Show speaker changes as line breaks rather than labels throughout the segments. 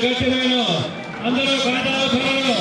గట్టివేను అందరూ కనతావసరాలు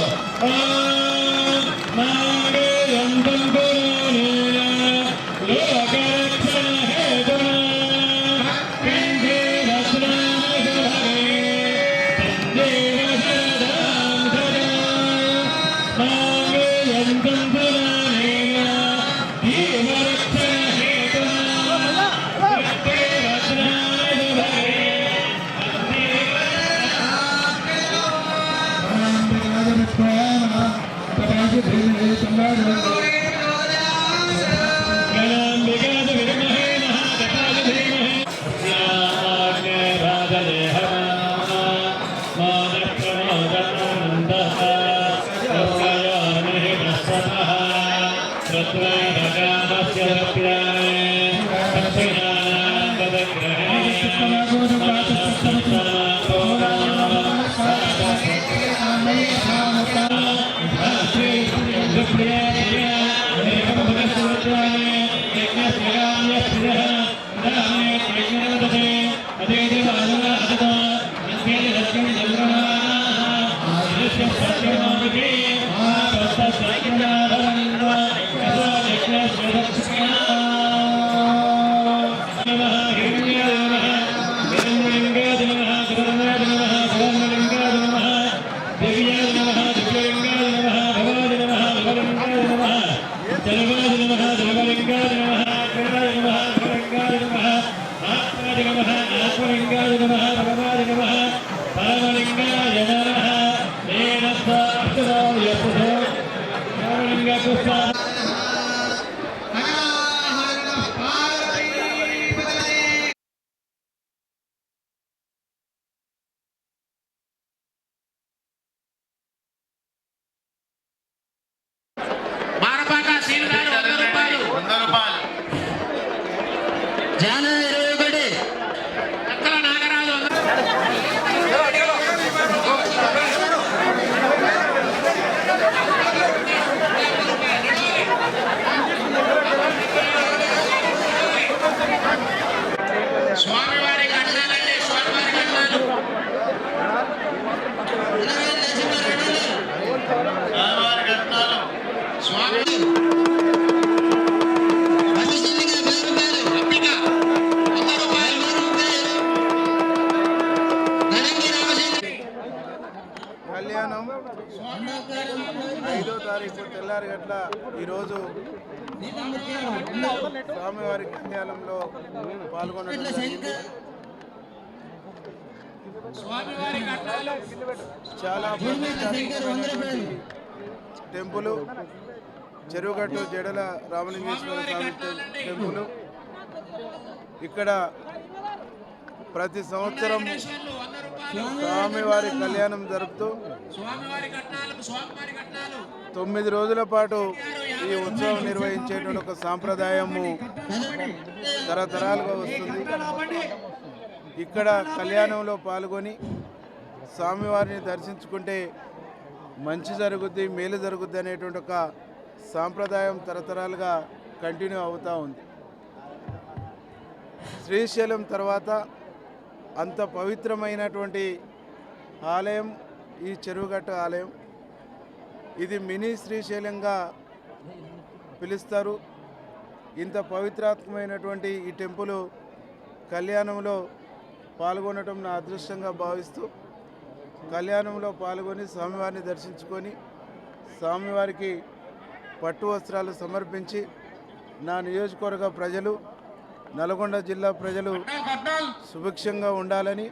కళ్యాణం 5వ తారీఖు తెల్లారి గట్ల ఈరోజు స్వామివారి కళ్యాణంలో పాల్గొనడం జరిగింది. చాలా టెంపుల్ చెరువుగట్టు జడల రామలింగేశ్వర స్వామి టెంపుల్. ఇక్కడ ప్రతి సంవత్సరం స్వామివారి కళ్యాణం జరుపుతూ 9 రోజుల పాటు ఈ ఉత్సవం నిర్వహించేటువంటి ఒక సాంప్రదాయము తరతరాలుగా వస్తుంది. ఇక్కడ కళ్యాణంలో పాల్గొని స్వామివారిని దర్శించుకుంటే మంచి జరుగుద్ది, మేలు జరుగుద్ది అనేటువంటి ఒక సాంప్రదాయం తరతరాలుగా కంటిన్యూ అవుతూ ఉంది. శ్రీశైలం తర్వాత అంత పవిత్రమైనటువంటి ఆలయం ఈ చెరువుగట్టు ఆలయం. ఇది మినీ శ్రీశైలంగా పిలుస్తారు. ఇంత పవిత్రాత్మకమైనటువంటి ఈ టెంపుల్ కళ్యాణంలో పాల్గొనడం నా అదృష్టంగా భావిస్తూ కళ్యాణంలో పాల్గొని స్వామివారిని దర్శించుకొని స్వామివారికి పట్టు వస్త్రాలు సమర్పించి నా నియోజకవర్గ ప్రజలు, నల్గొండ జిల్లా ప్రజలు సుభిక్షంగా ఉండాలని,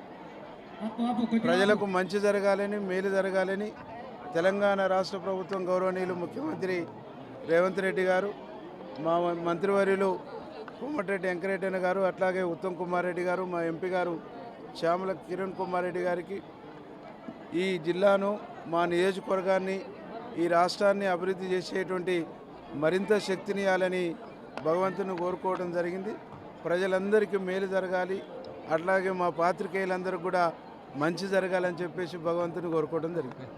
ప్రజలకు మంచి జరగాలని, మేలు జరగాలని తెలంగాణ రాష్ట్ర ప్రభుత్వం గౌరవనీయులు ముఖ్యమంత్రి రేవంత్ రెడ్డి గారు, మా మంత్రివర్యులు కోమటిరెడ్డి వెంకటరెడ్డి గారు, అట్లాగే ఉత్తమ్ కుమార్ రెడ్డి గారు, మా ఎంపీ గారు శ్యామల కిరణ్ కుమార్ రెడ్డి గారికి ఈ జిల్లాను, మా నియోజకవర్గాన్ని, ఈ రాష్ట్రాన్ని అభివృద్ధి చేసేటువంటి మరింత శక్తినియాలని భగవంతుని కోరుకోవడం జరిగింది. ప్రజలందరికీ మేలు జరగాలి, అట్లాగే మా పాత్రికేయులందరూ కూడా మంచి జరగాలని చెప్పేసి భగవంతుని కోరుకోవడం జరిగింది.